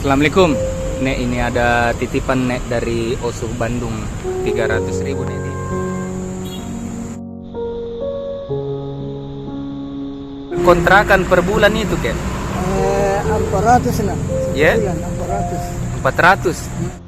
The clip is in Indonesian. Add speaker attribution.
Speaker 1: Assalamualaikum Nek, ini ada titipan Nek dari Osuh Bandung 300.000 Nek. Kontrakan per bulan itu Kek?
Speaker 2: 400 lah.
Speaker 1: Ya?
Speaker 2: Sebulan 400.
Speaker 1: 400.